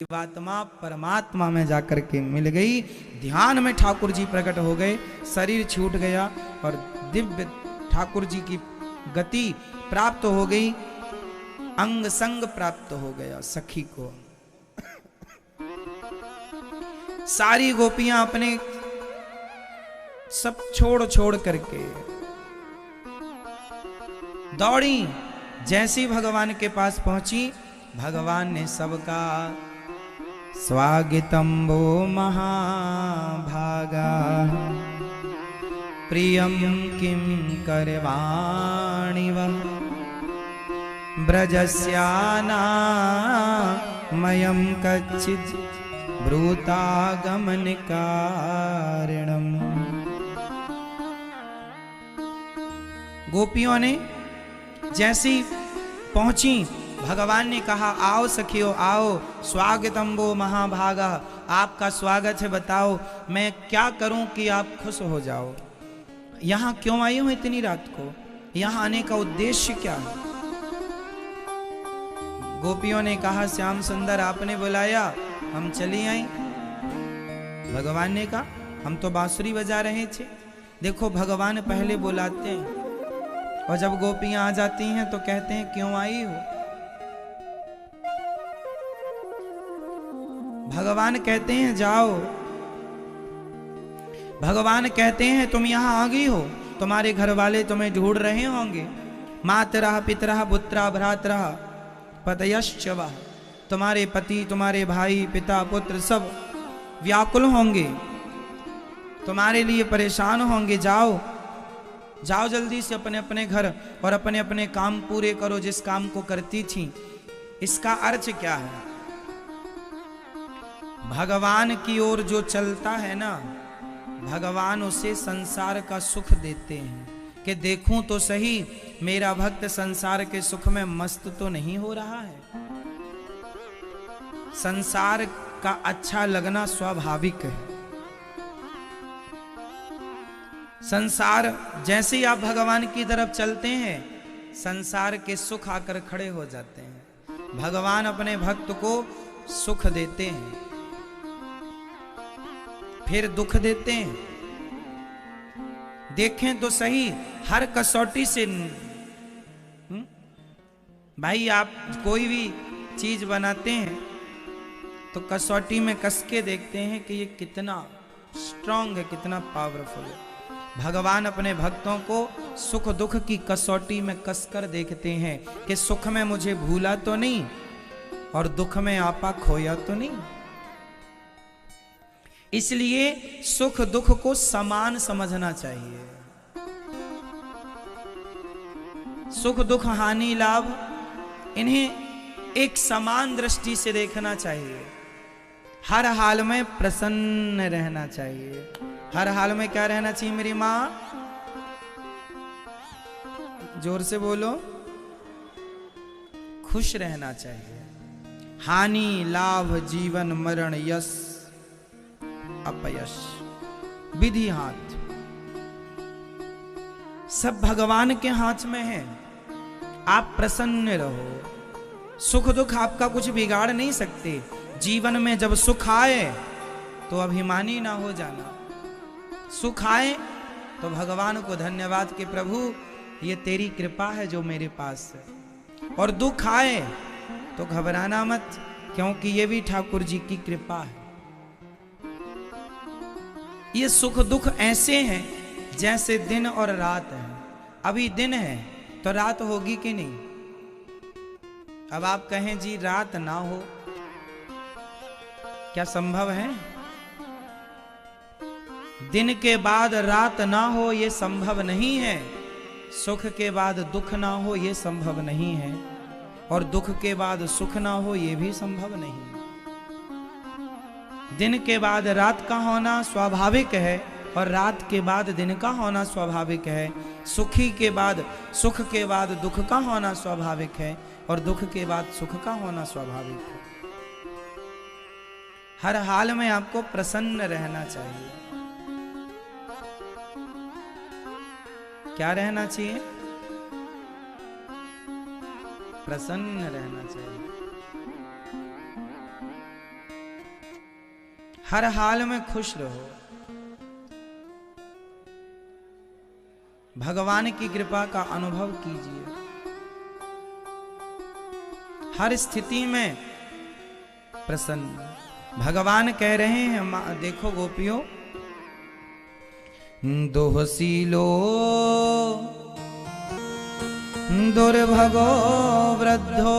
जीवात्मा परमात्मा में जाकर के मिल गई। ध्यान में ठाकुर जी प्रकट हो गए, शरीर छूट गया और दिव्य ठाकुर जी की गति प्राप्त हो गई, अंग संग प्राप्त हो गया सखी को। सारी गोपियां अपने सब छोड़ छोड़ करके दौड़ी। जैसी भगवान के पास पहुंची, भगवान ने सबका स्वागतम वो महाभागा प्रियम किम करवाणि वः ब्रजस्याना मयम कच्चित् ब्रूतागमन कारणम। गोपियों ने जैसी पहुंची, भगवान ने कहा आओ सखियो आओ, स्वागतम वो महाभागा, आपका स्वागत है, बताओ मैं क्या करूं कि आप खुश हो जाओ। यहां क्यों आई हूं इतनी रात को, यहां आने का उद्देश्य क्या है। गोपियों ने कहा श्याम सुंदर आपने बुलाया, हम चली आई। भगवान ने कहा हम तो बांसुरी बजा रहे थे। देखो भगवान पहले बुलाते हैं और जब गोपियां आ जाती हैं तो कहते हैं क्यों आई हो। भगवान कहते हैं जाओ, भगवान कहते हैं तुम यहां आ गई हो, तुम्हारे घर वाले तुम्हें ढूंढ रहे होंगे, मातरः पितरः पुत्रः भ्रातरः पतयश्च वः, तुम्हारे पति तुम्हारे भाई पिता पुत्र सब व्याकुल होंगे, तुम्हारे लिए परेशान होंगे। जाओ जाओ जल्दी से अपने अपने घर और अपने अपने काम पूरे करो जिस काम को करती थी। इसका अर्थ क्या है, भगवान की ओर जो चलता है ना, भगवान उसे संसार का सुख देते हैं कि देखूं तो सही मेरा भक्त संसार के सुख में मस्त तो नहीं हो रहा है। संसार का अच्छा लगना स्वाभाविक है। संसार जैसे ही आप भगवान की तरफ चलते हैं, संसार के सुख आकर खड़े हो जाते हैं। भगवान अपने भक्त को सुख देते हैं, फिर दुख देते हैं। देखें तो सही हर कसौटी से, भाई आप कोई भी चीज बनाते हैं तो कसौटी में कस के देखते हैं कि ये कितना स्ट्रांग है, कितना पावरफुल है। भगवान अपने भक्तों को सुख दुख की कसौटी में कसकर देखते हैं कि सुख में मुझे भूला तो नहीं और दुख में आपा खोया तो नहीं। इसलिए सुख दुख को समान समझना चाहिए। सुख दुख हानि लाभ इन्हें एक समान दृष्टि से देखना चाहिए। हर हाल में प्रसन्न रहना चाहिए। हर हाल में क्या रहना चाहिए मेरी मां, जोर से बोलो, खुश रहना चाहिए। हानि लाभ जीवन मरण यश अपयश विधि हाथ सब भगवान के हाथ में है। आप प्रसन्न रहो। सुख दुख आपका कुछ बिगाड़ नहीं सकते। जीवन में जब सुख आए तो अभिमानी ना हो जाना। सुख आए तो भगवान को धन्यवाद कि प्रभु ये तेरी कृपा है जो मेरे पास है, और दुख आए तो घबराना मत, क्योंकि ये भी ठाकुर जी की कृपा है। ये सुख दुख ऐसे हैं जैसे दिन और रात है। अभी दिन है तो रात होगी कि नहीं। अब आप कहें जी रात ना हो, क्या संभव है। दिन के बाद रात ना हो ये संभव नहीं है। सुख के बाद दुख ना हो ये संभव नहीं है, और दुख के बाद सुख ना हो ये भी संभव नहीं है। दिन के बाद रात का होना स्वाभाविक है, और रात के बाद दिन का होना स्वाभाविक है। सुखी के बाद सुख के बाद दुख का होना स्वाभाविक है, और दुख के बाद सुख का होना स्वाभाविक है। हर हाल में आपको प्रसन्न रहना चाहिए। क्या रहना चाहिए, प्रसन्न रहना चाहिए। हर हाल में खुश रहो। भगवान की कृपा का अनुभव कीजिए। हर स्थिति में प्रसन्न। भगवान कह रहे हैं, देखो गोपियों, दोहसीलो दुर्भगो वृद्धो